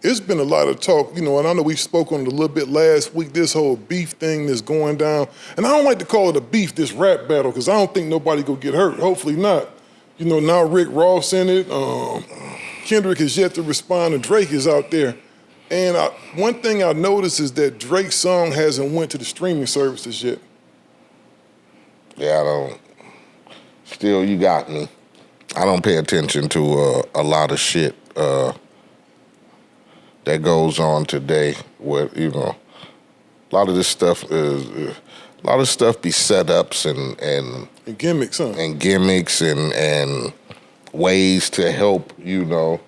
it's been a lot of talk, and I know we spoke on it a little bit last week, this whole beef thing that's going down. And I don't like to call it a beef, this rap battle, because I don't think nobody gonna get hurt. Hopefully not. Now Rick Ross in it. Kendrick has yet to respond, and Drake is out there. And one thing I noticed is that Drake's song hasn't went to the streaming services yet. Yeah, I don't. Still, you got me. I don't pay attention to a lot of shit that goes on today. With a lot of this stuff is a lot of stuff be setups and gimmicks, huh? And gimmicks and ways to help, ways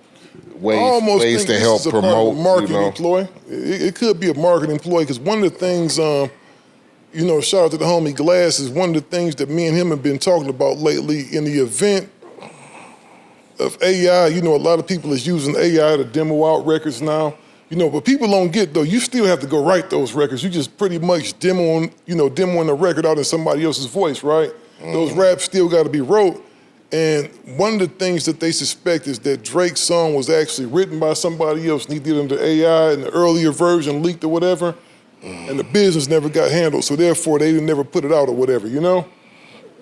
to help promote. Marketing ploy. It could be a marketing ploy because one of the things, shout out to the homie Glass, is one of the things that me and him have been talking about lately in the event of AI. A lot of people is using AI to demo out records now. But people don't get, though, you still have to go write those records. You just pretty much demoing the record out in somebody else's voice, right? Mm-hmm. Those raps still got to be wrote. And one of the things that they suspect is that Drake's song was actually written by somebody else, and he did it under AI, and the earlier version leaked or whatever, and the business never got handled. So therefore, they didn't never put it out or whatever,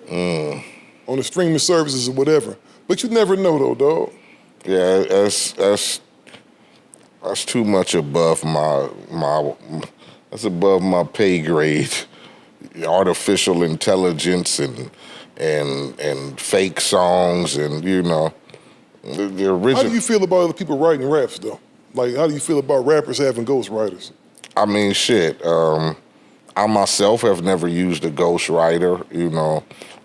on the streaming services or whatever. But you never know, though, dog. Yeah, that's too much above that's above my pay grade. Artificial intelligence and fake songs and the original. How do you feel about other people writing raps though? Like, how do you feel about rappers having ghostwriters? I mean, shit. I myself have never used a ghostwriter.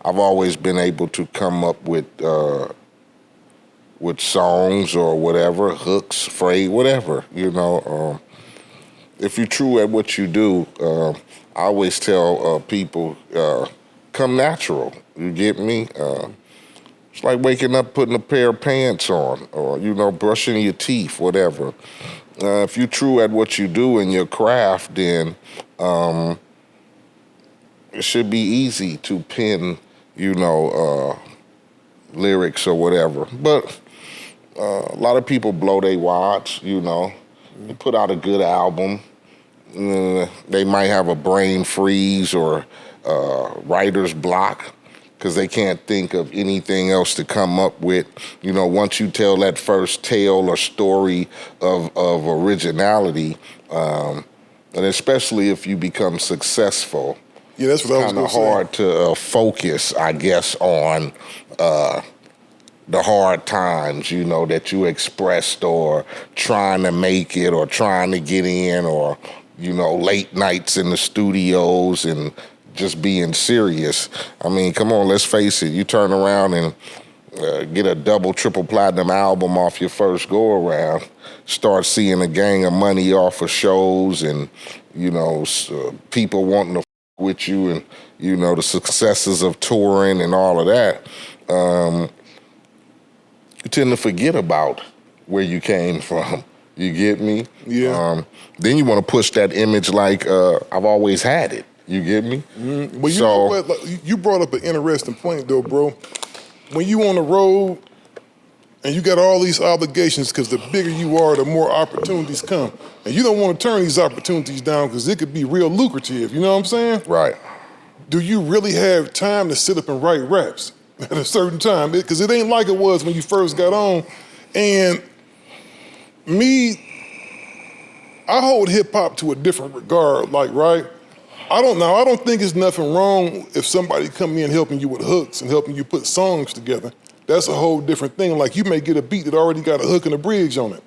I've always been able to come up with songs or whatever, hooks, phrase, whatever. If you're true at what you do, I always tell people, come natural. You get me? It's like waking up, putting a pair of pants on, or brushing your teeth, whatever. If you're true at what you do in your craft, then it should be easy to pen, lyrics or whatever. But a lot of people blow their wads, They put out a good album. They might have a brain freeze or writer's block because they can't think of anything else to come up with. Once you tell that first tale or story of originality, and especially if you become successful, yeah, that's what I was going to say. It's kind of hard to focus, I guess, on the hard times, that you expressed or trying to make it or trying to get in or, late nights in the studios and just being serious. I mean, come on, let's face it. You turn around and get a double, triple platinum album off your first go around, start seeing a gang of money off of shows and, people wanting to with you and, the successes of touring and all of that. You tend to forget about where you came from. You get me? Yeah. Then you want to push that image like I've always had it. You get me? Mm-hmm. Well, you know what? Like, you brought up an interesting point, though, bro. When you on the road and you got all these obligations, because the bigger you are, the more opportunities come. And you don't want to turn these opportunities down because it could be real lucrative. You know what I'm saying? Right. Do you really have time to sit up and write raps at a certain time? Because it ain't like it was when you first got on. And I hold hip-hop to a different regard, right? I don't think it's nothing wrong if somebody come in helping you with hooks and helping you put songs together. That's a whole different thing. Like, you may get a beat that already got a hook and a bridge on it.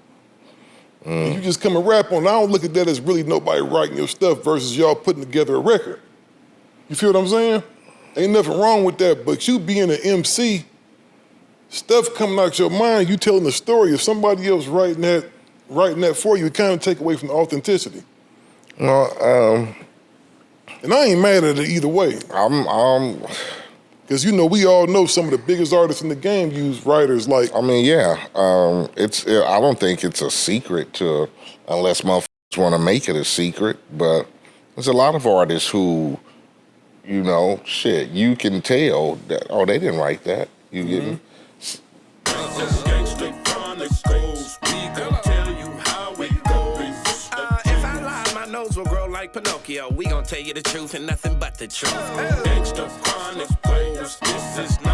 And you just come and rap on it. I don't look at that as really nobody writing your stuff versus y'all putting together a record. You feel what I'm saying? Ain't nothing wrong with that, but you being an MC, stuff coming out your mind, you telling the story. If somebody else writing that for you, it kind of take away from the authenticity. Well, and I ain't mad at it either way. Because we all know some of the biggest artists in the game use writers like. I mean, yeah. I don't think it's a secret unless motherfuckers want to make it a secret. But there's a lot of artists who, you can tell that they didn't write that. You get me? will grow like Pinocchio. We gon' tell you the truth and nothing but the truth. Gangsta Chronicles, this is